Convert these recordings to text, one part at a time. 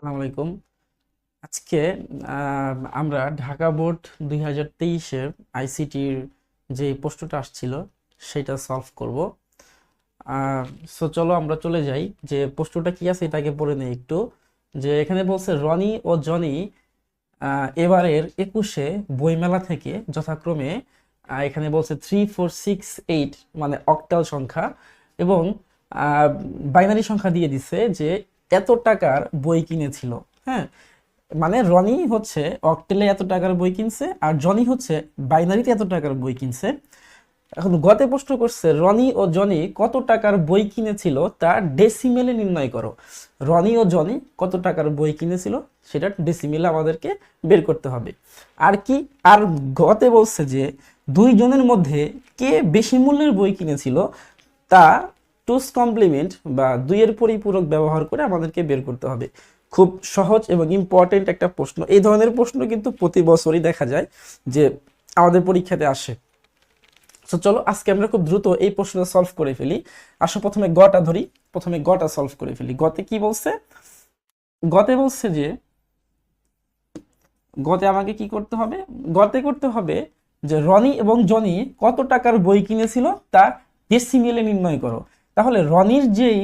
আসসালামু আলাইকুম। আজকে আমরা ঢাকা বোর্ড 2023-এর আইসিটির যে প্রশ্নটা আসছিল সেটা সলভ করব। সো চলো আমরা চলে যাই, যে প্রশ্নটা কি আছে এটাকে পড়ে নেই একটু। যে এখানে বলছে রনি ও জনি এবারের 21-এ বইমেলা থেকে যথাক্রমে এখানে বলছে 3468 মানে অক্টাল সংখ্যা এবং বাইনারি সংখ্যা দিয়ে দিছে যে এত টাকার বই কিনেছিল। হ্যাঁ, মানে রনি হচ্ছে অক্টেলে এত টাকার বই কিনছে আর জনি হচ্ছে বাইনারিতে এত টাকার বই কিনছে। এখন গতে প্রশ্ন করছে রনি ও জনি কত টাকার বই কিনেছিল তা ডেসিমেলে নির্ণয় করো। রনি ও জনি কত টাকার বই কিনেছিল সেটা ডেসিমেলে আমাদেরকে বের করতে হবে। আর কি, আর গতে বলছে যে দুইজনের মধ্যে কে বেশি মূল্যের বই কিনেছিল তা টুস কমপ্লিমেন্ট বা দুইয়ের পরিপূরক ব্যবহার করে আমাদেরকে বের করতে হবে। খুব সহজ এবং ইম্পর্টেন্ট একটা প্রশ্ন। এই ধরনের প্রশ্ন কিন্তু প্রতি বছরই দেখা যায় যে আমাদের পরীক্ষাতে আসে। তো চলো আজকে আমরা খুব দ্রুত এই প্রশ্নটা সলভ করে ফেলি। আসো প্রথমে গটা ধরি, প্রথমে গটা সলভ করে ফেলি। গতে কি বলছে? গতে বলছে যে গতে আমাকে কি করতে হবে, গতে করতে হবে যে রনি এবং জনি কত টাকার বই কিনেছিল তা ডেসিমেলে নির্ণয় করো। তাহলে রনির যেই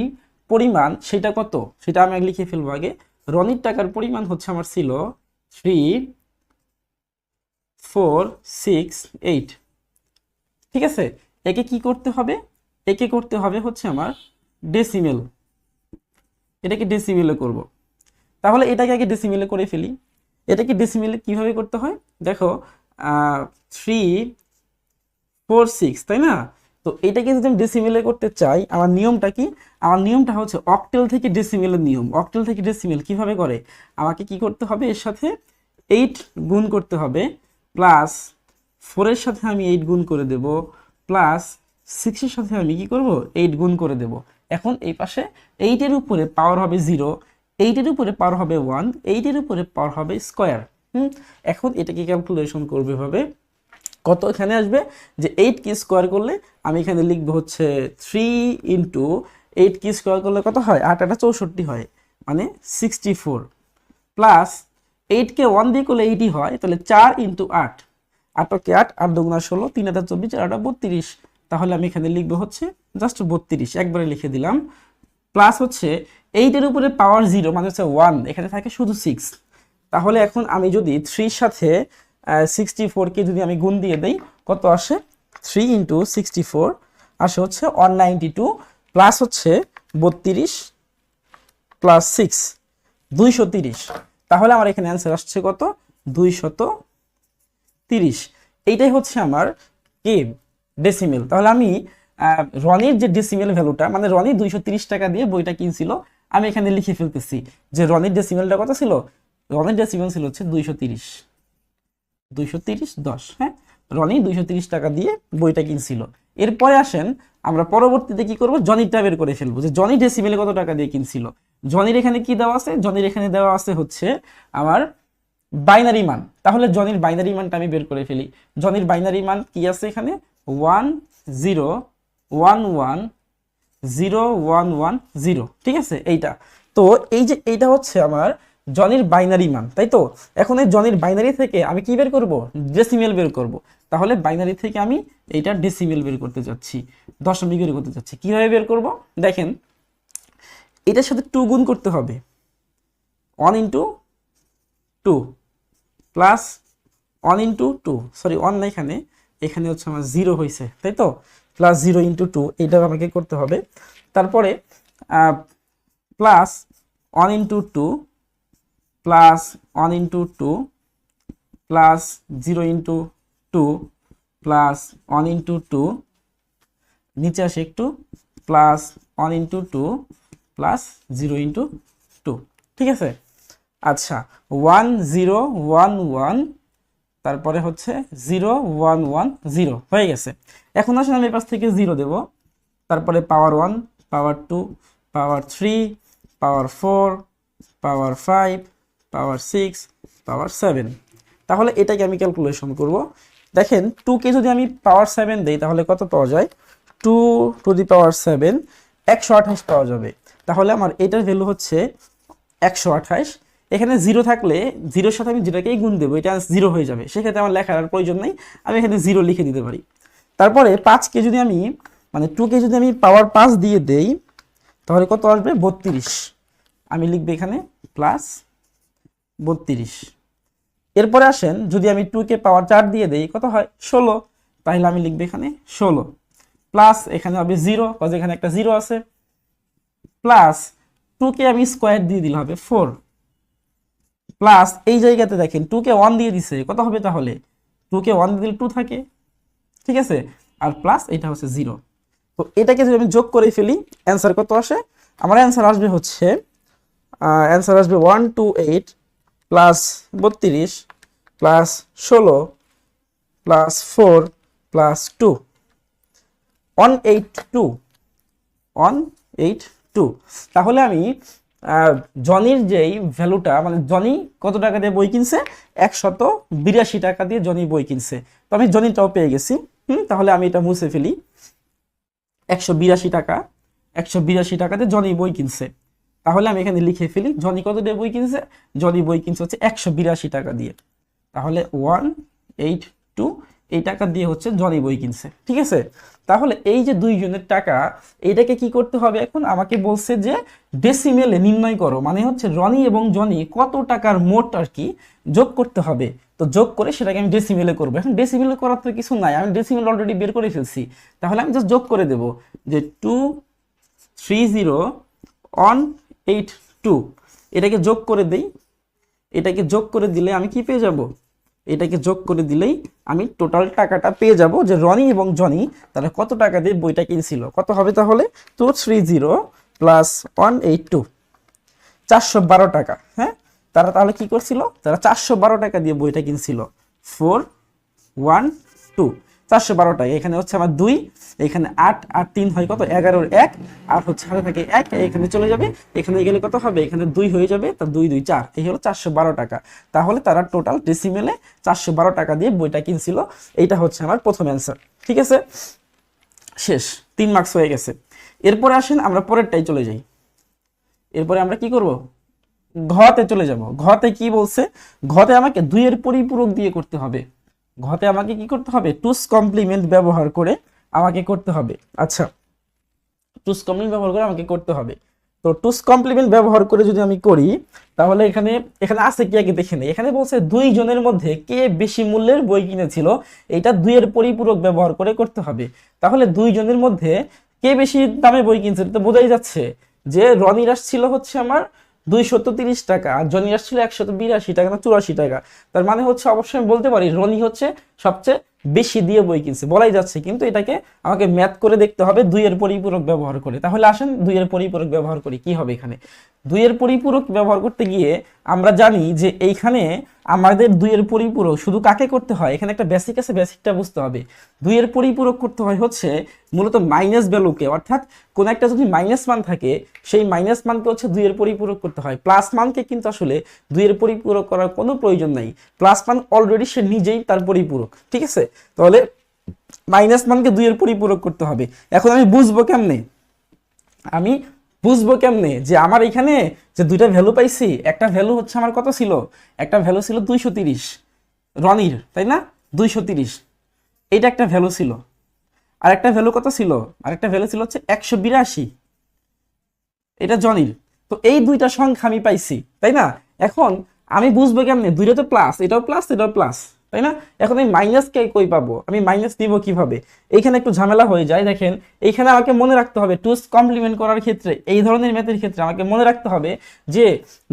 পরিমাণ সেটা কত সেটা আমি আগে লিখে ফেলবো। আগে রনির টাকার পরিমাণ হচ্ছে আমার ছিল 3468। ঠিক আছে, একে কি করতে হবে? একে করতে হবে হচ্ছে আমার ডেসিমেল। এটাকে ডেসিমেলে করব। তাহলে এটাকে আগে ডেসিমেলে করে ফেলি। এটাকে ডেসিমেলে কিভাবে করতে হয় দেখো, 346, তাই না? তো এটাকে যদি আমি ডেসিমেলে করতে চাই, আমার নিয়মটা কি? আমার নিয়মটা হচ্ছে অক্টেল থেকে ডেসিমেলের নিয়ম। অক্টেল থেকে ডেসিমেল কিভাবে করে? আমাকে কি করতে হবে? এর সাথে 8 গুণ করতে হবে, প্লাস 4-এর সাথে আমি 8 গুণ করে দেব, প্লাস 6-এর সাথে আমি কি করব? 8 গুণ করে দেব। এখন এই পাশে 8-এর উপরে পাওয়ার হবে 0, 8-এর উপরে পাওয়ার হবে 1, 8-এর উপরে পাওয়ার হবে স্কোয়ার। এখন এটাকে ক্যালকুলেশন করবে ভাবে কত এখানে আসবে, যে 8 কি স্কোয়ার করলে আমি এখানে লিখবো হচ্ছে 3 ইন্টু 8 কি স্কোয়ার করলে কত হয়? 8 8 64 হয়, মানে 64, প্লাস 8কে 1 দিয়ে করলে 80 হয়, তাহলে 4 ইন্টু 8, 8কে 8, 8 দুগুণা 16, 3 8 24, 4 8 32। তাহলে আমি এখানে লিখবো হচ্ছে জাস্ট 32, একবারে লিখে দিলাম। প্লাস হচ্ছে 8-এর উপরে পাওয়ার 0 মানে হচ্ছে 1, এখানে থাকে শুধু 6। তাহলে এখন আমি যদি 3-র সাথে 64কে যদি আমি গুণ দিয়ে দেই, কত আসে? 3 ইন্টু 64 আসে হচ্ছে 192, প্লাস হচ্ছে 32 প্লাস 6 230। তাহলে আমার এখানে অ্যান্সার আসছে কত? 230। এইটাই হচ্ছে আমার কি ডেসিমেল। তাহলে আমি রনির যে ডেসিমেল ভ্যালুটা, মানে রনি 230 টাকা দিয়ে বইটা কিনছিল, আমি এখানে লিখে ফেলতেছি যে রনির ডেসিমেলটা কত ছিল? রনির ডেসিমেল ছিল হচ্ছে 230, 10। হ্যাঁ, রনি 230 টাকা দিয়ে বইটা কিনছিল। এরপরে আসেন আমরা পরবর্তীতে কি করব? জনিরটা বের করে ফেলবো যে জনি ডেসিমেলে কত টাকা দিয়ে কিনছিল। জনির এখানে কি দেওয়া আছে? জনির এখানে দেওয়া আছে হচ্ছে আমার বাইনারি মান। তাহলে জনির বাইনারি মানটা আমি বের করে ফেলি। জনির বাইনারি মান কি আছে এখানে? 10110110। ঠিক আছে, এইটা। তো এই যে এইটা হচ্ছে আমার জনির বাইনারি মান, তাই তো? এখন এই জনির বাইনারি থেকে আমি কি বের করব? ডেসিমেল বের করব। তাহলে বাইনারি থেকে আমি এইটা ডেসিমেল বের করতে যাচ্ছি, দশমিক বের করতে যাচ্ছি। কিভাবে বের করব দেখেন, এটার সাথে 2 গুণ করতে হবে, 1 ইন্টু 2 প্লাস 1 ইন্টু 2, সরি 1 না, এখানে এখানে হচ্ছে আমার 0 হয়েছে, তাই তো? প্লাস 0 ইন্টু 2, এইটা আমাকে করতে হবে। তারপরে plus 1 into 2 plus 1 into 2 plus 0 into 2 plus 1 into 2, নিচে আসে একটু, প্লাস 1 ইন্টু 2 প্লাস 0 ইন্টু 2। ঠিক আছে, আচ্ছা 1011, তারপরে হচ্ছে 0110 হয়ে গেছে। এখন আসলে আমি পাশ থেকে 0 দেব, তারপরে পাওয়ার 1, পাওয়ার 2, পাওয়ার 3, পাওয়ার 4, পাওয়ার 5, পাওয়ার 6, পাওয়ার 7। তাহলে এটাকে আমি ক্যালকুলেশন করব। দেখেন 2কে যদি আমি পাওয়ার 7 দেই তাহলে কত পাওয়া যায়? 2 টু দি পাওয়ার 7, 128 পাওয়া যাবে। তাহলে আমার এটার ভ্যালু হচ্ছে 128। এখানে 0 থাকলে 0-এর সাথে আমি যেটাকেই গুণ দেবো এটা 0 হয়ে যাবে, সেক্ষেত্রে আমার লেখার আর প্রয়োজন নেই, আমি এখানে 0 লিখে দিতে পারি। তারপরে 5কে যদি আমি মানে 2কে যদি আমি পাওয়ার 5 দিয়ে দেই তাহলে কত আসবে 32, আমি লিখবো এখানে প্লাস 32। এরপরে আসেন যদি আমি 2কে পাওয়ার 4 দিয়ে দেই কত হয় 16, তাহলে আমি লিখবো এখানে 16 প্লাস এখানে হবে 0 কজ এখানে একটা 0 আছে, প্লাস 2কে আমি স্কোয়ার দিয়ে দিলে হবে 4 প্লাস এই জায়গাতে দেখেন 2কে 1 দিয়ে দিছে কত হবে তাহলে 2কে 1 দিয়ে দিলে 2 থাকে, ঠিক আছে, আর প্লাস এটা হচ্ছে 0। তো এটাকে যদি আমি যোগ করে ফেলি অ্যান্সার কত আসে, আমার অ্যান্সার আসবে হচ্ছে 128 প্লাস 32 প্লাস 16 প্লাস 4 প্লাস 2 182। তাহলে আমি জনির যেই ভ্যালুটা মানে জনি কত টাকা দিয়ে বই কিনছে 182 টাকা দিয়ে জনি বই কিনছে, তো আমি জনিটাও পেয়ে গেছি। তাহলে আমি এটা মুছে ফেলি, 182 টাকা 182 টাকাতে জনি বই কিনছে, তাহলে আমি এখানে লিখে ফেলি জনি কত দিয়ে বই কিনছে, জনি বই কিনছে হচ্ছে 182 টাকা দিয়ে, তাহলে 182 এই টাকা দিয়ে হচ্ছে জনি বই কিনছে, ঠিক আছে। তাহলে এই যে দুইজনের টাকা এইটাকে কি করতে হবে, এখন আমাকে বলছে যে ডেসিমেলে নির্ণয় করো, মানে হচ্ছে রনি এবং জনি কত টাকার মোট আর কি যোগ করতে হবে, তো যোগ করে সেটাকে আমি ডেসিমেলে করবো। এখন ডেসিমেলে করার তো কিছু নাই, আমি ডেসিমেল অলরেডি বের করে ফেলছি, তাহলে আমি জাস্ট যোগ করে দেব যে 230182 এটাকে যোগ করে দেই, এটাকে যোগ করে দিলে আমি কি পেয়ে যাব, এটাকে যোগ করে দিলেই আমি টোটাল টাকাটা পেয়ে যাব যে রনি এবং জনি তারা কত টাকা দিয়ে বইটা কিনছিল, কত হবে তাহলে 230 প্লাস 182 412 টাকা। হ্যাঁ, তারা তাহলে কি করছিল, তারা 412 টাকা দিয়ে বইটা কিনছিল, 412 412 টাকা। এখানে হচ্ছে আমার 2, এখানে 8 আর 3 হয় কত 11 1 আর হচ্ছে হাতে থাকে 1, এখানে চলে যাবে, এখানে গেলে কত হবে, এখানে 2 হয়ে যাবে, তার 2 2 4, এই হলো 412 টাকা। তাহলে তারা টোটাল ডেসিমেলে 412 টাকা দিয়ে বইটা কিনছিল, এইটা হচ্ছে আমার প্রথম অ্যান্সার, ঠিক আছে। শেষ, 3 মার্কস হয়ে গেছে। এরপরে আসেন আমরা পরেরটাই চলে যাই, এরপরে আমরা কি করব, ঘতে চলে যাব। ঘতে কি বলছে, ঘতে আমাকে 2 এর পরিপূরক দিয়ে করতে হবে, ঘতে আমাকে কি করতে হবে, টুস কমপ্লিমেন্ট ব্যবহার করে আমাকে করতে হবে। আচ্ছা, টুস কমপ্লিমেন্ট ব্যবহার করে আমাকে করতে হবে, তো টুস কমপ্লিমেন্ট ব্যবহার করে যদি আমি করি তাহলে এখানে আছে কি আগে দেখে নেই। এখানে বলছে 2 জনের মধ্যে কে বেশি মূল্যের বই কিনেছিল, এটা 2 এর পরিপূরক ব্যবহার করে করতে হবে। তাহলে 2 জনের মধ্যে কে বেশি দামে বই কিনছে তো বোঝাই যাচ্ছে যে রনির আসছিল হচ্ছে আমার 230 টাকা আর জনির আসছিল 182 টাকা না 84 টাকা, তার মানে হচ্ছে অবশ্যই আমি বলতে পারি রনি হচ্ছে সবচেয়ে বেশি দিয়ে বই কিনছে, বলাই যাচ্ছে। কিন্তু এটাকে আমাকে ম্যাথ করে দেখতে হবে 2 এর পরিপূরক ব্যবহার করে। তাহলে আসেন 2 এর পরিপূরক ব্যবহার করি, কি হবে এখানে 2 এর পরিপূরক ব্যবহার করতে গিয়ে আমরা জানি যে এইখানে আমাদের 2 এর পরিপূরক শুধু কাকে করতে হয়, এখানে একটা বেসিক আছে, বেসিকটা বুঝতে হবে। 2 এর পরিপূরক করতে হয় হচ্ছে মূলত মাইনাস ভ্যালুকে, অর্থাৎ কোন একটা যদি মাইনাস মান থাকে সেই মাইনাস মানকে হচ্ছে 2 এর পরিপূরক করতে হয়। প্লাস মানকে কিন্তু আসলে 2 এর পরিপূরক করার কোনো প্রয়োজন নাই, প্লাস মান অলরেডি সে নিজেই তার পরিপূরক, ঠিক আছে। তাহলে মাইনাস মানকে 2 এর পরিপূরক করতে হবে। এখন আমি বুঝবো কেমনে, আমি বুঝবো কেমনে যে আমার এখানে যে দুইটা ভ্যালু পাইছি, একটা ভ্যালু হচ্ছে আমার কত ছিল, একটা ভ্যালু ছিল 230 রনির, তাই না 230, এইটা একটা ভ্যালু ছিল, আর একটা ভ্যালু কত ছিল, আর একটা ভ্যালু ছিল হচ্ছে 182, এটা জনির। তো এই দুইটা সংখ্যা আমি পাইছি, তাই না। এখন আমি বুঝবো কেমনে, দুইটা তো প্লাস, এটাও প্লাস এটাও প্লাস, তাই না। এখন এই মাইনাস কে কই পাবো, আমি মাইনাস দিব কিভাবে, এইখানে একটু ঝামেলা হয়ে যায়। দেখেন এইখানে আমাকে মনে রাখতে হবে টুস কমপ্লিমেন্ট করার ক্ষেত্রে, এই ধরনের ম্যাথের ক্ষেত্রে আমাকে মনে রাখতে হবে যে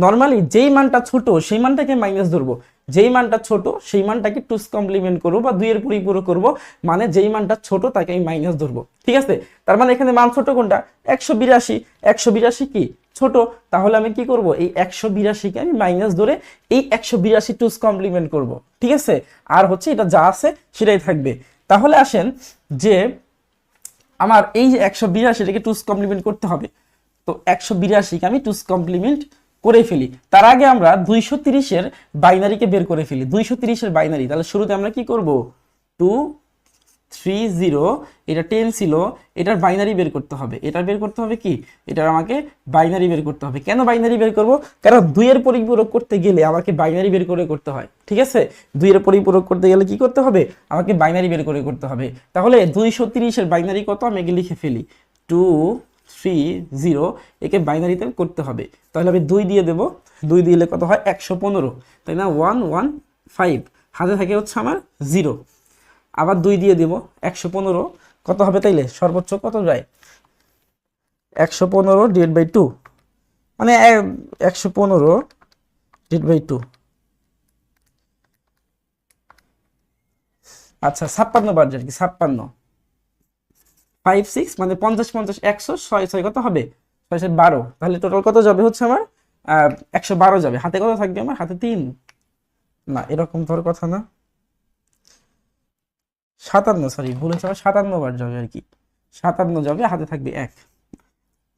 নর্মালি যেই মানটা ছোট সেই মানটাকে মাইনাস ধরবো, যেই মানটা ছোট সেই মানটাকে টুস কমপ্লিমেন্ট করবো বা 2 এর পরিপূরক করবো, মানে যেই মানটা ছোট তাকে আমি মাইনাস ধরবো, ঠিক আছে। তার মানে এখানে মান ছোট কোনটা, 182, 182 কি ছোট, তাহলে আমি কি করব, এই 182কে আমি মাইনাস ধরে এই 182 টুস কমপ্লিমেন্ট করব, ঠিক আছে। আর হচ্ছে এটা যা আছে সেটাই থাকবে। তাহলে আসেন যে আমার এই যে 182টাকে টুস কমপ্লিমেন্ট করতে হবে, তো 182কে আমি টুস কমপ্লিমেন্ট করে ফেলি। তার আগে আমরা 230 এর বাইনারিকে বের করে ফেলি, 230 এর বাইনারি। তাহলে শুরুতে আমরা কি করব, 2 30, এটা 10 ছিল, এটার বাইনারি বের করতে হবে। এটা বের করতে হবে কি, এটার আমাকে বাইনারি বের করতে হবে। কেন বাইনারি বের করব, কারণ 2 এর পরিপূরক করতে গেলে আমাকে বাইনারি বের করে করতে হয়, ঠিক আছে। 2 এর পরিপূরক করতে গেলে কি করতে হবে, আমাকে বাইনারি বের করে করতে হবে। তাহলে 230 এর বাইনারি কত, আমি একে লিখে ফেলি 230, একে বাইনারিতে করতে হবে। তাহলে আমি 2 দিয়ে দেব, 2 দিলে কত হয় 115, তাই না, 115, হাতে থাকে হচ্ছে আমার 0। আবার 2 দিয়ে দিব, 115 কত হবে, তাইলে সর্বোচ্চ কত যায়, 115/2, মানে 115/2। আচ্ছা 56 বার যায় কি, 56, 5 6 মানে 50 50 100, 6 6 কত হবে, 6 6 12, তাহলে টোটাল কত যাবে হচ্ছে আমার 112 যাবে। হাতে কত থাকবে আমার, হাতে 3, না এরকম ধর কথা না, 57, সরি ভুল হচ্ছে, আমার 57 বার যাবে আর কি, 57 যাবে, হাতে থাকবে 1।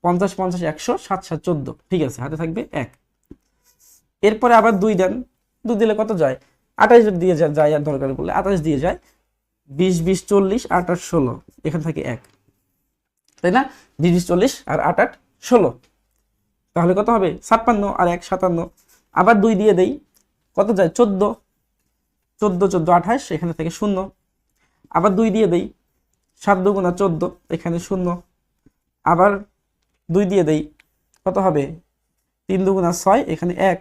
50 50 100, 7 7 14, ঠিক আছে, হাতে থাকবে 1। এরপরে আবার 2 দেন, 2 দিলে কত যায়, 28 দিয়ে যায়, আর দরকার পড়লে 28 দিয়ে যায়, 20 20 40, 8 8 16, এখান থেকে 1, তাই না, 20 20 40 আর 8 8 16, তাহলে কত হবে 56 আর 1 57। আবার 2 দিয়ে দেই, কত যায় 14, 14 14 28, এখানে থেকে 0। আবার 2 দিয়ে দেই, 7 2 গুণা 14, এখানে 0। আবার 2 দিয়ে দেই, কত হবে 3 2 গুণা 6, এখানে 1।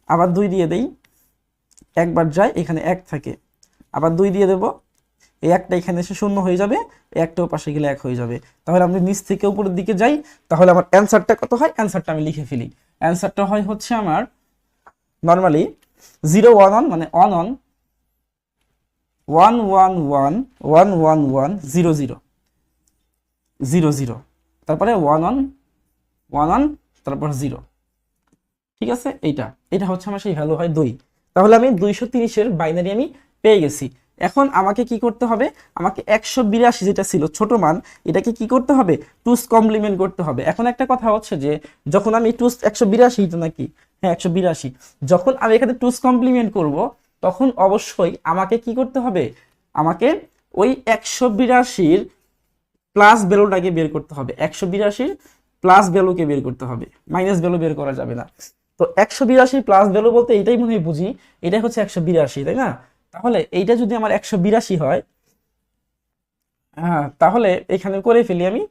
আবার 2 দিয়ে দেই, একবার যায়, এখানে 1 থাকে। আবার 2 দিয়ে দেব, এই একটা এখানে এসে 0 হয়ে যাবে, একটাও পাশে গেলে 1 হয়ে যাবে। তাহলে আমি নিচ থেকে উপরের দিকে যাই, তাহলে আমার অ্যান্সারটা কত হয়, অ্যান্সারটা আমি লিখে ফেলি। অ্যান্সারটা হয় হচ্ছে আমার নর্মালি 0 1 1 মানে অন অন 1 1 1 1 1 1 0 0 0 0, তারপরে 1 1 1 1, তারপর 0, ঠিক আছে। এটা এটা হচ্ছে আমার সেই ভ্যালু হয় 2। তাহলে আমি 230 এর বাইনারি আমি পেয়ে গেছি। এখন আমাকে কি করতে হবে, আমাকে 182 যেটা ছিল ছোট মান, এটাকে কি করতে হবে, টুস কমপ্লিমেন্ট করতে হবে। এখন একটা কথা হচ্ছে যে যখন আমি টুস 182 তো নাকি, হ্যাঁ 182, যখন আমি এখানে টুস কমপ্লিমেন্ট করব, তখন অবশ্যই আমাকে কি করতে হবে, আমাকে ওই 182-র প্লাস ভ্যালুটাকে বের করতে হবে। 182-র প্লাস ভ্যালুকে বের করতে হবে, মাইনাস ভ্যালু বের করা যাবে না। তো 182 প্লাস ভ্যালু বলতে এটাই মনে হয় বুঝি, এটাই হচ্ছে 182, তাই না। তাহলে এইটা যদি আমার 182 হয়, হ্যাঁ তাহলে এখানে করে ফেলি আমি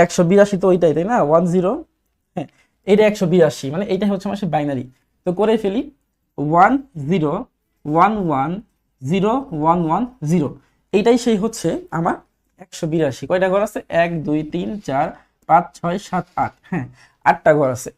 182 তো ওইটাই, তাই না 10, হ্যাঁ এটা 182, মানে এইটাই হচ্ছে আমার সেই বাইনারি। তো করে ফেলি 1 0 1 1 0 1 1 0, এইটাই সেই হচ্ছে আমার 182। কয়টা ঘর আছে, 1 2 3 4 5 6 7 8, হ্যাঁ 8টা ঘর আছে।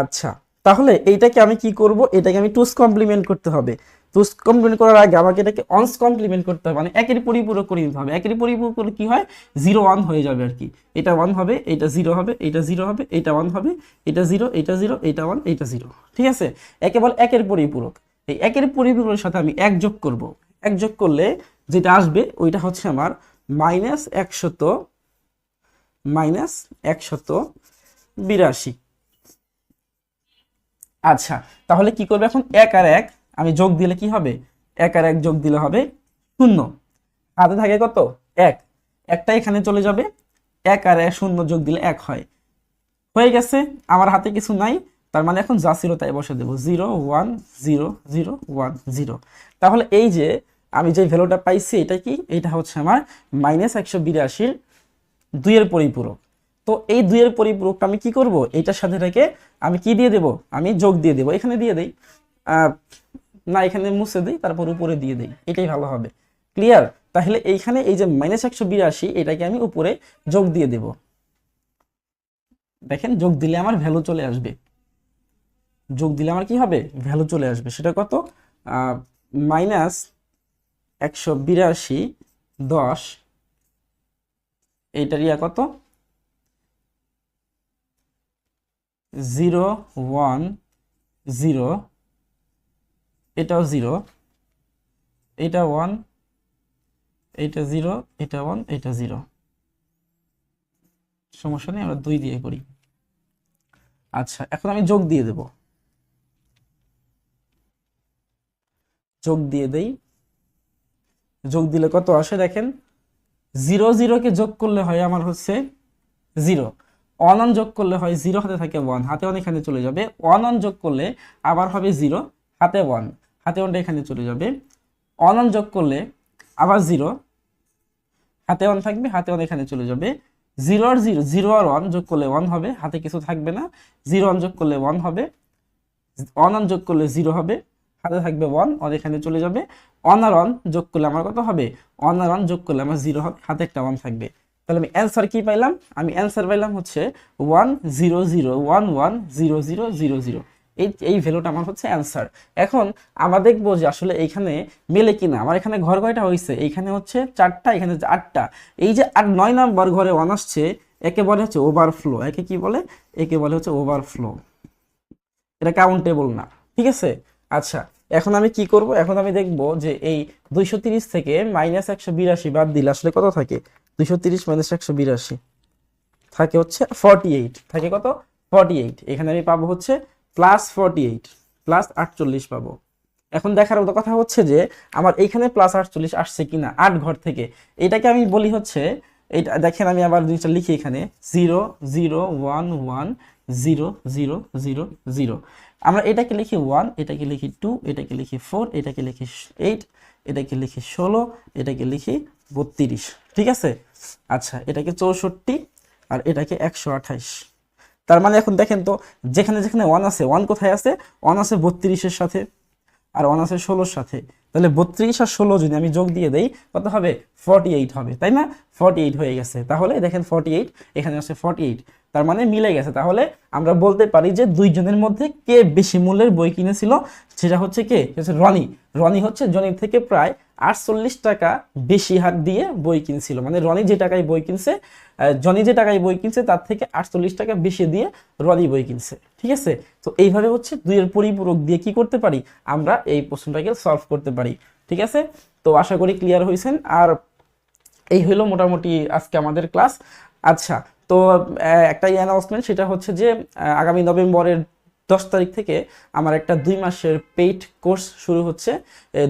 আচ্ছা তাহলে এইটাকে আমি কি করব, এটাকে আমি টুস কমপ্লিমেন্ট করতে হবে। টুস কমপ্লিমেন্ট করার আগে আমাকে এটাকে অনস কমপ্লিমেন্ট করতে হবে, মানে একের পরিপূরক করে নিতে হবে। একের পরিপূরক করলে কি হয়, 0 1 হয়ে যাবে আর কি। এটা 1 হবে, এটা 0 হবে, এটা 0 হবে, এটা 1 হবে, এটা 0, এটা 0, এটা 1, এটা 0, ঠিক আছে। একে বল একের পরিপূরক। এই একের পরিপূরকের সাথে আমি 1 যোগ করব, 1 যোগ করলে যেটা আসবে ওইটা হচ্ছে আমার -182। আচ্ছা তাহলে কি করবে এখন, 1 আর 1 আমি যোগ দিলে কি হবে, 1 আর 1 যোগ দিলে হবে 0, হাতে থাকে কত 1, একটা এখানে চলে যাবে, 1 আর 1 0 যোগ দিলে 1 হয়, হয়ে গেছে। আমার হাতে কিছু নাই, তার মানে এখন যা ছিল তাই বসে দেবো, 0 1 0 0 1 0। তাহলে এই যে আমি যে ভ্যালুটা পাইছি এটা কি, এটা হচ্ছে আমার -182-র 2 এর পরিপূরক। তো এই 2 এর পরিপূরকটা আমি কি করব, এইটার সাথে রেখে আমি কি দিয়ে দেব, আমি যোগ দিয়ে দেব, এখানে দিয়ে দেই, না এখানে মুছে দেই, তারপর উপরে দিয়ে দেই, এটাই ভালো হবে। ক্লিয়ার। তাহলে এইখানে এই যে -182, এটাকে আমি উপরে যোগ দিয়ে দেব। দেখেন যোগ দিলে আমার ভ্যালু চলে আসবে, যোগ দিলে আমার কি হবে, ভ্যালু চলে আসবে। সেটা কত, -182 10, এইটার ইয়া কত, 0 1 0, এটাও 0, এটা 1, এটা 0, এটা 1, এটা 0, সমস্যা নেই, আমরা 2 দিয়ে করি। আচ্ছা এখন আমি যোগ দিয়ে দেব, যোগ দিয়ে দেই, যোগ দিলে কত আসে দেখেন, 0 0 কে যোগ করলে হয় আমার হচ্ছে 0, 1 1 যোগ করলে হয় 0, হাতে থাকে 1, হাতে 1 এখানে চলে যাবে, 1 1 যোগ করলে আবার হবে 0, হাতে 1, হাতে 1টা এখানে চলে যাবে, 1 1 যোগ করলে আবার 0, হাতে 1 থাকবে, হাতে 1 এখানে চলে যাবে, 0 আর 0, 0 আর 1 যোগ করলে 1 হবে, হাতে কিছু থাকবে না, 0 1 যোগ করলে 1 হবে, 1 1 যোগ করলে 0 হবে, হাতে থাকবে 1, 1 এখানে চলে যাবে, 1 আর 1 যোগ করলে আমার কত হবে, 1 আর 1 যোগ করলে আমার 0 হবে, হাতে একটা 1 থাকবে। তাহলে আমি অ্যান্সার কি পাইলাম, আমি অ্যান্সার পাইলাম হচ্ছে 1 0 0 1 1 0 0 0 0, এই ভ্যালুটা আমার হচ্ছে অ্যান্সার। এখন আমরা দেখবো যে আসলে এইখানে মেলে কিনা। আমার এখানে ঘর কয়টা হয়েছে, এইখানে হচ্ছে 4টা, এখানে হচ্ছে 8টা, এই যে 9 নাম্বার ঘরে 1 আসছে, একে বলে হচ্ছে ওভারফ্লো, একে কি বলে, একে বলে হচ্ছে ওভারফ্লো, এটা কাউন্টেবল না, ঠিক আছে। আচ্ছা, এখন আমি কি করব, এখন আমি দেখব যে এই 230 থেকে -182 বাদ দিলে আসলে কত থাকে, 230 - 182 থাকে হচ্ছে 48, থাকে কত 48, এখানে আমি পাবো হচ্ছে +48 +48 পাবো। এখন দেখার মতো কথা হচ্ছে যে আমার এইখানে +48 আসছে কিনা 8 ঘর থেকে, এটাকে আমি বলি হচ্ছে, এটা দেখেন আমি আবার জিনিসটা লিখি এখানে 0 0 1 1 0 0 0 0, আমরা এটাকে লিখি 1, এটাকে লিখি 2, এটাকে লিখি 4, এটাকে লিখি 8, এটাকে লিখি 16, এটাকে লিখি 32, ঠিক আছে। আচ্ছা, এটাকে 64 আর এটাকে 128। তার মানে এখন দেখেন তো, যেখানে যেখানে 1 আছে, 1 কোথায় আছে, 1 আছে 32-এর সাথে, আর 1 আছে 16-র সাথে, তাহলে 32 আর 16 যদি আমি যোগ দিয়ে দেই কত হবে, 48 হবে, তাই না, 48 হয়ে গেছে। তাহলে দেখেন 48, এখানে আছে 48, তার মানে মিলে গেছে। তাহলে আমরা বলতে পারি যে দুইজনের মধ্যে কে বেশি মূল্যের বই কিনেছিল, সেটা হচ্ছে কে, হচ্ছে রনি। রনি হচ্ছে জনির থেকে প্রায় 48 টাকা বেশি হার দিয়ে বই কিনছিল, মানে রনি যে টাকায় বই কিনছে, জনি যে টাকায় বই কিনছে তার থেকে 48 টাকা বেশি দিয়ে রনি বই কিনছে, ঠিক আছে। তো এইভাবে হচ্ছে দুইয়ের পরিপূরক দিয়ে কি করতে পারি, আমরা এই প্রশ্নটাকে সলভ করতে পারি, ঠিক আছে। তো আশা করি ক্লিয়ার হয়েছেন। আর এই হলো মোটামুটি আজকে আমাদের ক্লাস। আচ্ছা, তো একটাই অ্যানাউন্সমেন্ট, সেটা হচ্ছে যে আগামী নভেম্বরের 10 তারিখ থেকে আমার একটা 2 মাসের পেইড কোর্স শুরু হচ্ছে।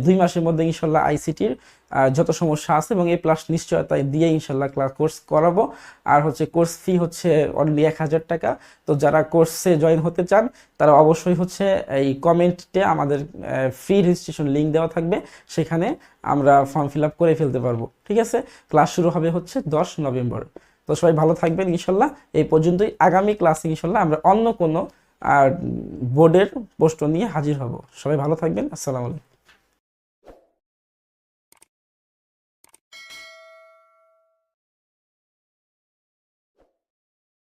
2 মাসের মধ্যে ইনশাল্লাহ আইসিটির যত সমস্যা আছে এবং এই প্লাস নিশ্চয়তা দিয়ে ইনশাল্লাহ কোর্স করাবো। আর হচ্ছে কোর্স ফি হচ্ছে অনলি 1000 টাকা। তো যারা কোর্সে জয়েন হতে চান তারা অবশ্যই হচ্ছে এই কমেন্টে আমাদের ফ্রি রেজিস্ট্রেশন লিঙ্ক দেওয়া থাকবে, সেখানে আমরা ফর্ম ফিল আপ করে ফেলতে পারবো, ঠিক আছে। ক্লাস শুরু হবে হচ্ছে 10 নভেম্বর। তো সবাই ভালো থাকবেন ইনশাল্লাহ। এই পর্যন্তই, আগামী ক্লাসে ইনশাল্লাহ আমরা অন্য কোনো বোর্ডের প্রশ্ন নিয়ে হাজির হব। সবাই ভালো থাকবেন, আসসালামু আলাইকুম।